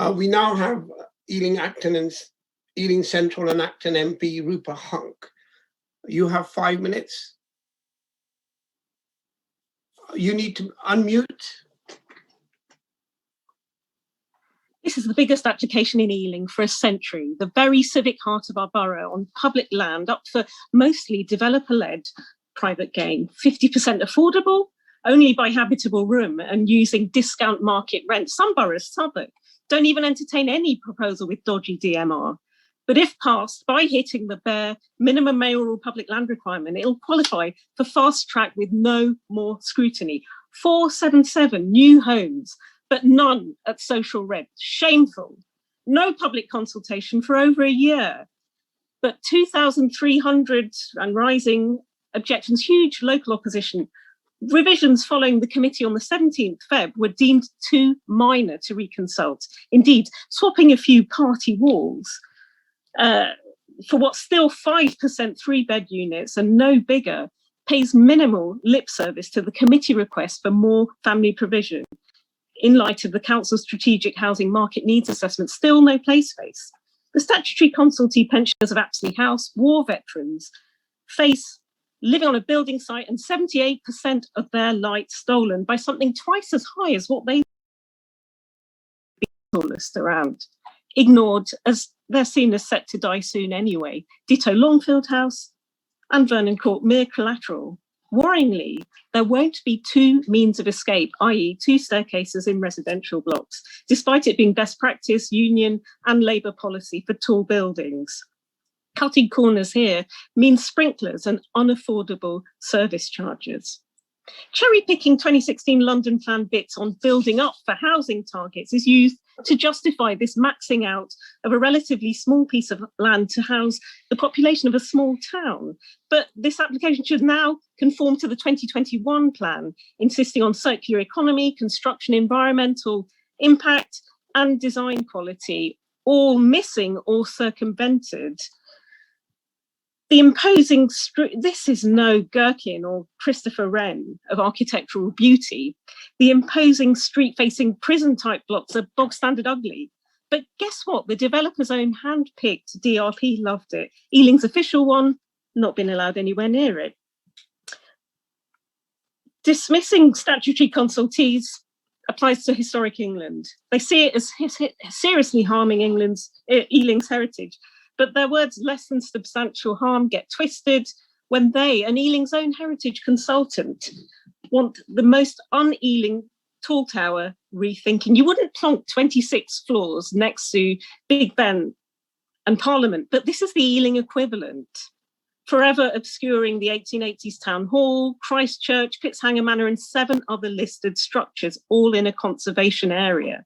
We now have Ealing Central and Acton MP Rupa Huq. You have 5 minutes. You need to unmute. This is the biggest application in Ealing for a century, the very civic heart of our borough, on public land, up for mostly developer-led private gain, 50% affordable, only by habitable room and using discount market rent. Some boroughs, Southwark, don't even entertain any proposal with dodgy DMR. But if passed, by hitting the bare minimum mayoral public land requirement, it'll qualify for fast track with no more scrutiny. 477 new homes, but none at social rent. Shameful. No public consultation for over a year. But 2,300 and rising objections, huge local opposition. Revisions following the committee on the 17th Feb were deemed too minor to reconsult. Indeed, swapping a few party walls for what's still 5% 3-bed units and no bigger pays minimal lip service to the committee request for more family provision. In light of the council's strategic housing market needs assessment, still no place space. The statutory consultee pensioners of Apsley House, war veterans, face living on a building site and 78% of their light stolen by something twice as high as what they list around. Ignored as they're seen as set to die soon anyway. Ditto Longfield House and Vernon Court, mere collateral. Worryingly, there won't be two means of escape, i.e. two staircases in residential blocks, despite it being best practice, union and Labour policy for tall buildings. Cutting corners here means sprinklers and unaffordable service charges. Cherry-picking 2016 London Plan bits on building up for housing targets is used to justify this maxing out of a relatively small piece of land to house the population of a small town. But this application should now conform to the 2021 plan, insisting on circular economy, construction, environmental impact, and design quality, all missing or circumvented. The imposing, this is no Gherkin or Christopher Wren of architectural beauty. The imposing street-facing prison-type blocks are bog-standard ugly. But guess what? The developer's own hand-picked DRP loved it. Ealing's official one, not been allowed anywhere near it. Dismissing statutory consultees applies to historic England. They see it as seriously harming Ealing's heritage. But their words less than substantial harm get twisted when they, an Ealing's own heritage consultant, want the most un-Ealing tall tower rethinking. You wouldn't plonk 26 floors next to Big Ben and Parliament, but this is the Ealing equivalent, forever obscuring the 1880s Town Hall, Christchurch, Pitzhanger Manor, and 7 other listed structures, all in a conservation area,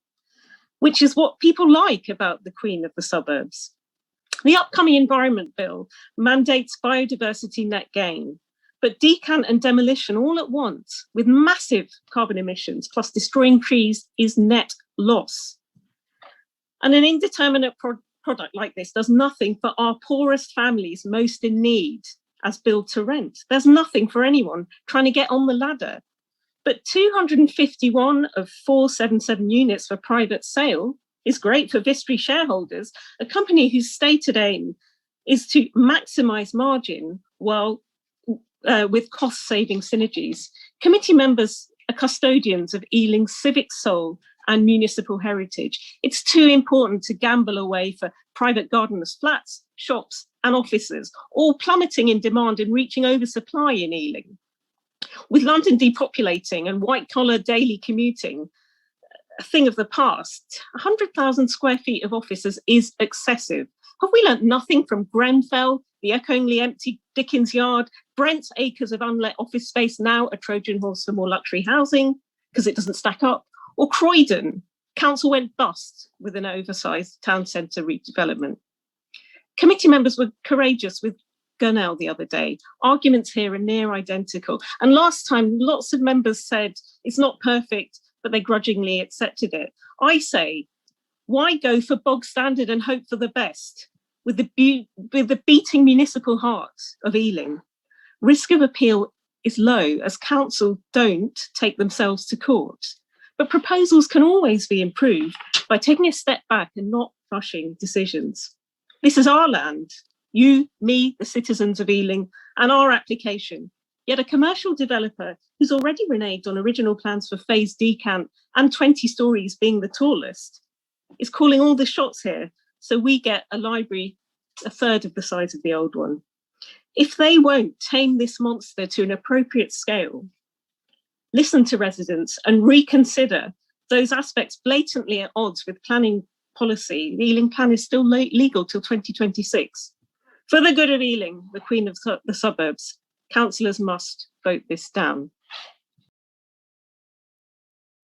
which is what people like about the Queen of the Suburbs. The upcoming Environment Bill mandates biodiversity net gain, but decant and demolition all at once with massive carbon emissions plus destroying trees is net loss. And an indeterminate product like this does nothing for our poorest families most in need as build to rent. There's nothing for anyone trying to get on the ladder. But 251 of 477 units for private sale is great for Vistry shareholders, a company whose stated aim is to maximise margin while with cost-saving synergies. Committee members are custodians of Ealing's civic soul and municipal heritage. It's too important to gamble away for private gardeners' flats, shops and offices, all plummeting in demand and reaching oversupply in Ealing. With London depopulating and white-collar daily commuting, a thing of the past, 100,000 square feet of offices is excessive. Have we learnt nothing from Grenfell, the echoingly empty Dickens Yard, Brent's acres of unlet office space, now a Trojan horse for more luxury housing because it doesn't stack up, or Croydon, council went bust with an oversized town centre redevelopment. Committee members were courageous with Gurnell the other day. Arguments here are near identical. And last time, lots of members said it's not perfect, but they grudgingly accepted it. I say, why go for bog standard and hope for the best with the beating municipal heart of Ealing? Risk of appeal is low as council don't take themselves to court. But proposals can always be improved by taking a step back and not rushing decisions. This is our land, you, me, the citizens of Ealing, and our application. Yet a commercial developer who's already reneged on original plans for phase decant and 20 stories being the tallest is calling all the shots here, so we get a library a third of the size of the old one. If they won't tame this monster to an appropriate scale, listen to residents and reconsider those aspects blatantly at odds with planning policy. The Ealing plan is still legal till 2026. For the good of Ealing, the queen of the suburbs, councillors must vote this down.